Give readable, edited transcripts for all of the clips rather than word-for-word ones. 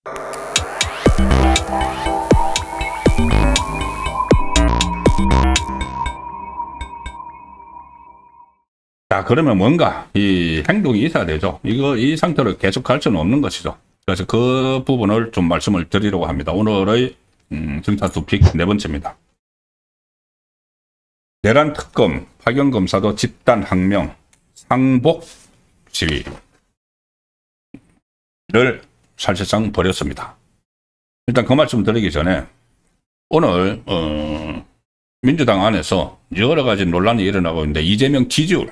자, 그러면 뭔가 이 행동이 있어야 되죠. 이 상태로 계속 갈 수는 없는 것이죠. 그래서 그 부분을 좀 말씀을 드리려고 합니다. 오늘의 증차 토픽 네 번째입니다. 내란 특검, 파견 검사도 집단 항명, 상복 시위를 사실상 벌였습니다. 일단 그 말씀 드리기 전에 오늘 민주당 안에서 여러 가지 논란이 일어나고 있는데 이재명 지지율이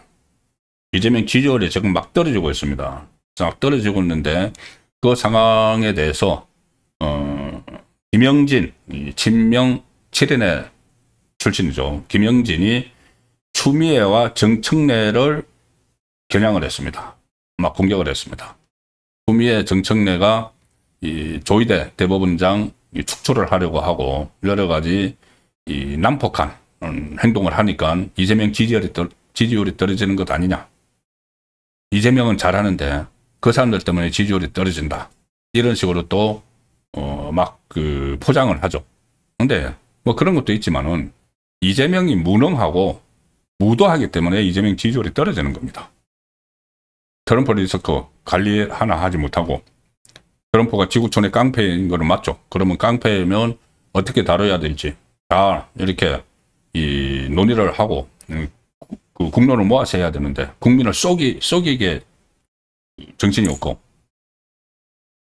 지금 막 떨어지고 있습니다. 막 떨어지고 있는데 그 상황에 대해서 김영진, 친명 7인의 출신이죠. 김영진이 추미애와 정청래를 겨냥을 했습니다. 막 공격을 했습니다. 추미애, 정청래가 이 조희대 대법원장 축출을 하려고 하고 여러 가지 이 난폭한 행동을 하니까 이재명 지지율이 떨어지는 것 아니냐. 이재명은 잘하는데 그 사람들 때문에 지지율이 떨어진다. 이런 식으로 또 막 그 포장을 하죠. 근데 뭐 그런 것도 있지만은 이재명이 무능하고 무도하기 때문에 이재명 지지율이 떨어지는 겁니다. 트럼프 리스크 관리 하나 하지 못하고 트럼프가 지구촌의 깡패인 거는 맞죠. 그러면 깡패면 어떻게 다뤄야 될지 다 이렇게 이 논의를 하고 그 국론을 모아서 해야 되는데 국민을 속이게 정신이 없고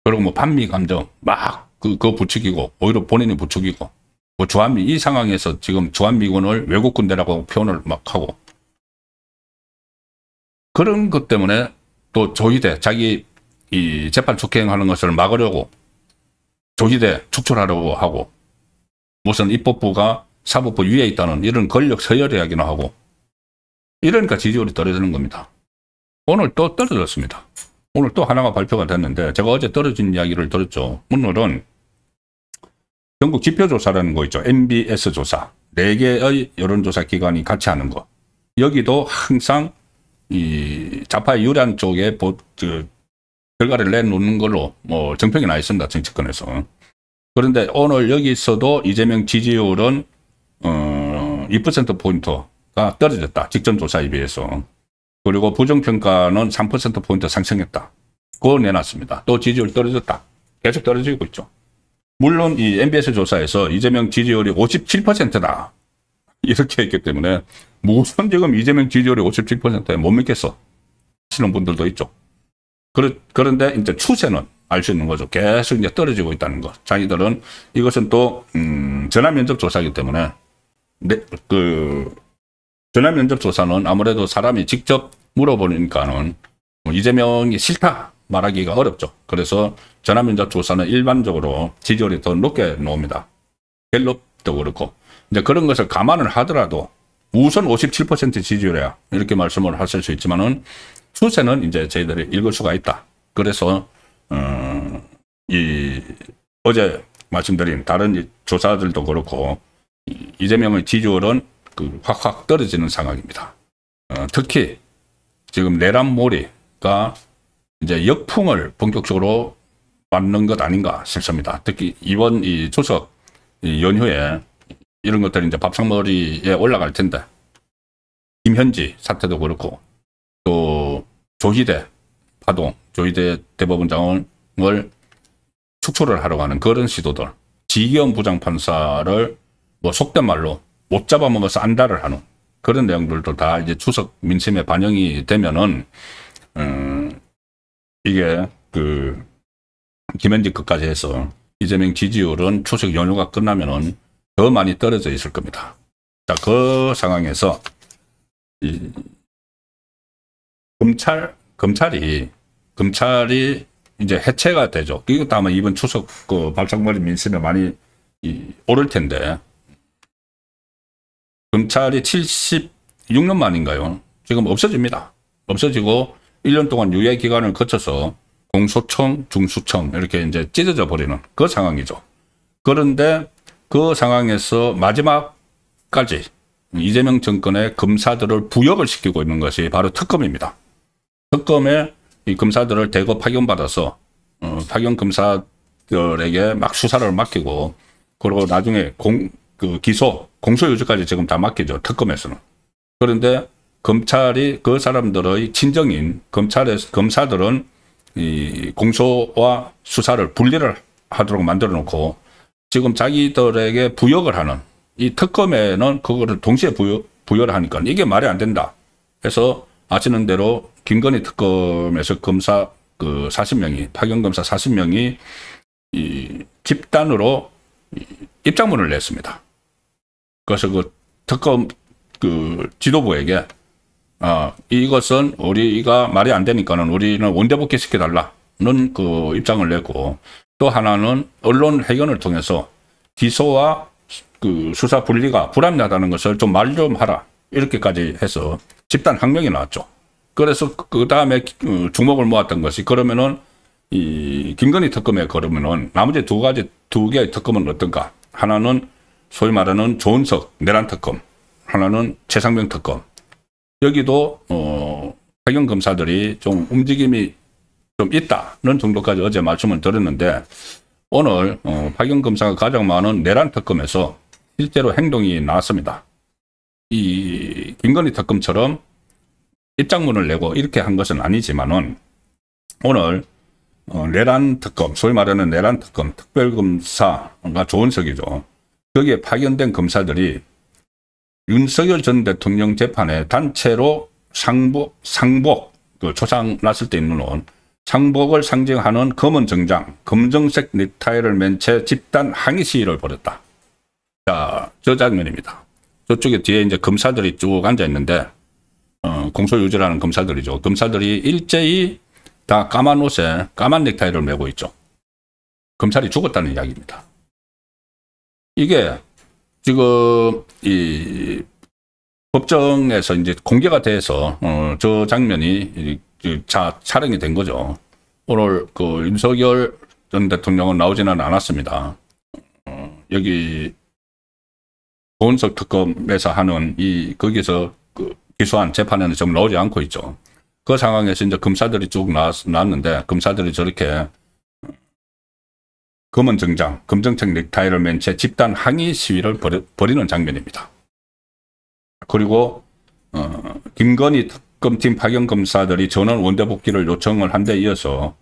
그리고 뭐 반미 감정 막 그거 부추기고 오히려 본인이 부추기고 뭐 주한미 이 상황에서 지금 주한미군을 외국 군대라고 표현을 막 하고 그런 것 때문에 또 조희대 자기 이 재판 축행하는 것을 막으려고 조희대 축출하려고 하고 무슨 입법부가 사법부 위에 있다는 이런 권력 서열 이야기나 하고 이러니까 지지율이 떨어지는 겁니다. 오늘 또 떨어졌습니다. 오늘 또 하나가 발표가 됐는데 제가 어제 떨어진 이야기를 들었죠. 오늘은 전국 지표조사라는 거 있죠. MBS 조사. 4개의 여론조사 기관이 같이 하는 거. 여기도 항상 이 좌파의 유리한 쪽에 결과를 내놓는 걸로 뭐 정평이 나 있습니다. 정치권에서. 그런데 오늘 여기서도 이재명 지지율은 2%포인트가 떨어졌다. 직전 조사에 비해서. 그리고 부정평가는 3%포인트 상승했다. 그거 내놨습니다. 또 지지율 떨어졌다. 계속 떨어지고 있죠. 물론 이 MBS 조사에서 이재명 지지율이 57%다. 이렇게 했기 때문에 무슨 지금 이재명 지지율이 57%에 못 믿겠어 하시는 분들도 있죠. 그런데 이제 추세는 알 수 있는 거죠. 계속 이제 떨어지고 있다는 거. 자기들은 이것은 또 전화면접 조사이기 때문에 전화면접 조사는 아무래도 사람이 직접 물어보니까는 뭐 이재명이 싫다 말하기가 어렵죠. 그래서 전화면접 조사는 일반적으로 지지율이 더 높게 나옵니다. 갤럽도 그렇고 이제 그런 것을 감안을 하더라도 우선 57% 지지율이야 이렇게 말씀을 하실 수 있지만은 추세는 이제 저희들이 읽을 수가 있다. 그래서 어제 말씀드린 다른 조사들도 그렇고 이재명의 지지율은 확확 떨어지는 상황입니다. 특히 지금 내란몰이가 이제 역풍을 본격적으로 맞는 것 아닌가 싶습니다. 특히 이번 이 추석 연휴에 이런 것들이 이제 밥상머리에 올라갈 텐데 김현지 사태도 그렇고 또 조희대 대법원장을 축출을 하려고 하는 그런 시도들 지기현 부장판사를 뭐 속된 말로 못 잡아먹어서 안달을 하는 그런 내용들도 다 이제 추석 민심에 반영이 되면은 이게 김현지 끝까지 해서 이재명 지지율은 추석 연휴가 끝나면은 더 많이 떨어져 있을 겁니다. 자, 그 상황에서 검찰이 이제 해체가 되죠. 이것도 아마 이번 추석 발상머리 민심에 많이 오를 텐데 검찰이 76년 만인가요? 지금 없어집니다. 없어지고 1년 동안 유예 기간을 거쳐서 공소청, 중수청 이렇게 이제 찢어져 버리는 그 상황이죠. 그런데 그 상황에서 마지막까지 이재명 정권의 검사들을 부역을 시키고 있는 것이 바로 특검입니다. 특검에 이 검사들을 대거 파견받아서 파견 검사들을 자기들에게 막 수사를 맡기고, 그리고 나중에 공소유지까지 지금 다 맡기죠. 특검에서는. 그런데 검찰이 그 사람들의 친정인 검사들은 이 공소와 수사를 분리를 하도록 만들어 놓고, 지금 자기들에게 부역을 하는 이 특검에는 그거를 동시에 부여를 하니까 이게 말이 안 된다. 그래서 아시는 대로 김건희 특검에서 검사 40명이, 파견검사 40명이 이 집단으로 입장문을 냈습니다. 그래서 그 특검 지도부에게 이것은 우리가 말이 안 되니까는 우리는 원대복귀 시켜달라는 그 입장을 냈고, 또 하나는 언론 회견을 통해서 기소와 수사 분리가 불합리하다는 것을 좀 말 좀 하라, 이렇게까지 해서 집단 항명이 나왔죠. 그래서 그 다음에 주목을 모았던 것이, 그러면은 이 김건희 특검에 그러면은 나머지 두 개의 특검은 어떤가? 하나는 소위 말하는 조은석 내란 특검, 하나는 최상병 특검. 여기도 파견 검사들이 좀 움직임이 좀 있다는 정도까지 어제 말씀을 드렸는데, 오늘 파견 검사가 가장 많은 내란 특검에서 실제로 행동이 나왔습니다. 이 김건희 특검처럼 입장문을 내고 이렇게 한 것은 아니지만은, 오늘 내란 특검, 소위 말하는 내란 특검 특별검사가 조은석이죠. 거기에 파견된 검사들이 윤석열 전 대통령 재판에 단체로 상복, 초상 났을 때 입는 옷, 상복을 상징하는 검은 정장, 검정색 넥타이를 맨 채 집단 항의 시위를 벌였다. 자, 저 장면입니다. 저쪽에 뒤에 이제 검사들이 쭉 앉아 있는데, 공소유지라는 검사들이죠. 검사들이 일제히 다 까만 옷에 까만 넥타이를 메고 있죠. 검찰이 죽었다는 이야기입니다. 이게 지금 이 법정에서 이제 공개가 돼서 저 장면이 촬영이 된 거죠. 오늘 윤석열 전 대통령은 나오지는 않았습니다. 여기 조은석 특검에서 하는 거기서 기소한 재판에는 지금 나오지 않고 있죠. 그 상황에서 이제 검사들이 쭉 나왔는데, 검사들이 저렇게 검은 정장, 검정색 넥타이를 맨 채 집단 항의 시위를 벌이는 장면입니다. 그리고 김건희 특검팀 파견 검사들이 전원 원대복귀를 요청을 한 데 이어서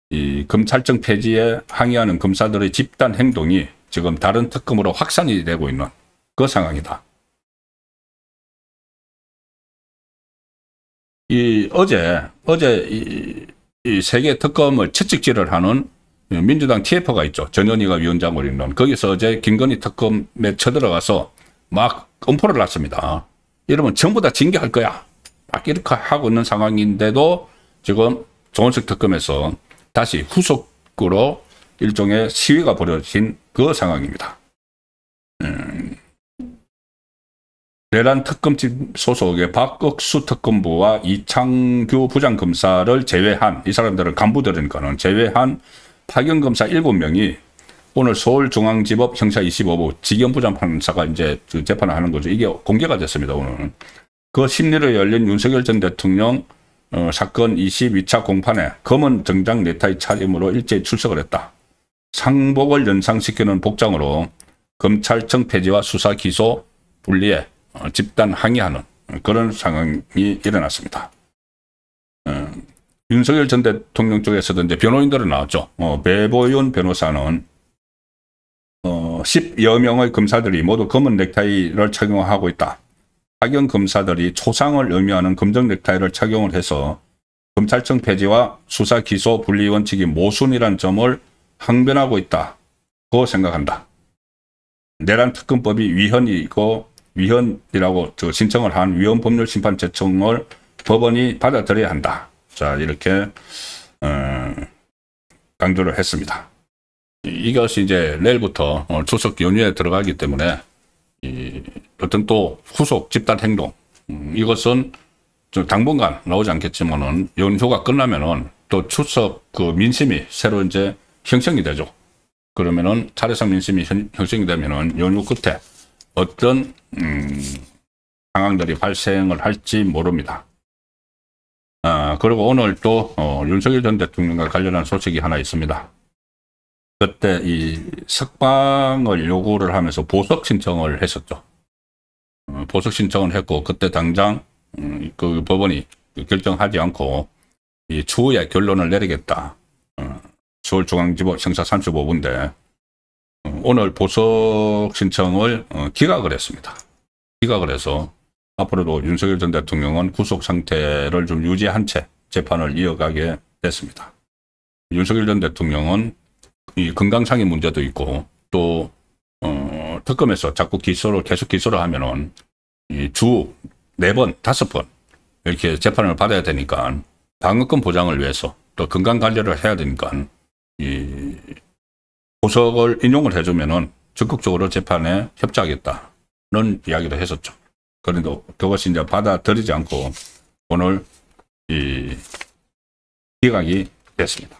이 검찰청 폐지에 항의하는 검사들의 집단 행동이 지금 다른 특검으로 확산이 되고 있는 그 상황이다. 어제 이 세계 특검을 채찍질을 하는 민주당 TF가 있죠. 전현희가 위원장을 있는. 거기서 어제 김건희 특검에 쳐들어가서 막 엄포를 놨습니다. 이러면 전부 다 징계할 거야, 막 이렇게 하고 있는 상황인데도 지금 조은석 특검에서 다시 후속으로 일종의 시위가 벌어진 그 상황입니다. 내란 특검팀 소속의 박억수 특검부와 이창규 부장검사를 제외한, 이 사람들은 간부들이니까는 제외한 파견검사 7명이 오늘 서울중앙지법 형사 25부 지경부장판사가 이제 재판을 하는 거죠. 이게 공개가 됐습니다, 오늘. 그 심리로 열린 윤석열 전 대통령 사건 22차 공판에 검은 정장 넥타이 차림으로 일제히 출석을 했다. 상복을 연상시키는 복장으로 검찰청 폐지와 수사 기소 분리에 집단 항의하는 그런 상황이 일어났습니다. 윤석열 전 대통령 쪽에서도 이제 변호인들은 나왔죠. 배보윤 변호사는 10여 명의 검사들이 모두 검은 넥타이를 착용하고 있다. 파견 검사들이 초상을 의미하는 검정 넥타이를 착용을 해서 검찰청 폐지와 수사 기소 분리 원칙이 모순이라는 점을 항변하고 있다고 생각한다. 내란 특검법이 위헌이라고 신청을 한 위헌법률심판 제청을 법원이 받아들여야 한다. 자, 이렇게 강조를 했습니다. 이것이 이제 내일부터 추석 연휴에 들어가기 때문에 어떤 또 후속 집단 행동, 이것은 당분간 나오지 않겠지만은 연휴가 끝나면은 또 추석 민심이 새로 이제 형성이 되죠. 그러면은 차례상 민심이 형성이 되면은 연휴 끝에 어떤 상황들이 발생을 할지 모릅니다. 그리고 오늘 또 윤석열 전 대통령과 관련한 소식이 하나 있습니다. 그때 이 석방을 요구를 하면서 보석 신청을 했었죠. 보석 신청을 했고, 그때 당장 그 법원이 결정하지 않고 이 추후에 결론을 내리겠다. 서울중앙지법 형사 35부인데 오늘 보석 신청을 기각을 했습니다. 기각을 해서 앞으로도 윤석열 전 대통령은 구속 상태를 좀 유지한 채 재판을 이어가게 됐습니다. 윤석열 전 대통령은 이 건강상의 문제도 있고 또 특검에서 자꾸 계속 기소를 하면은 이 주 4번, 5번 이렇게 재판을 받아야 되니까 방어권 보장을 위해서 또 건강 관리를 해야 되니까 이 보석을 인용을 해주면은 적극적으로 재판에 협조하겠다는 이야기를 했었죠. 그런데 그것이 이제 받아들이지 않고 오늘 이 기각이 됐습니다.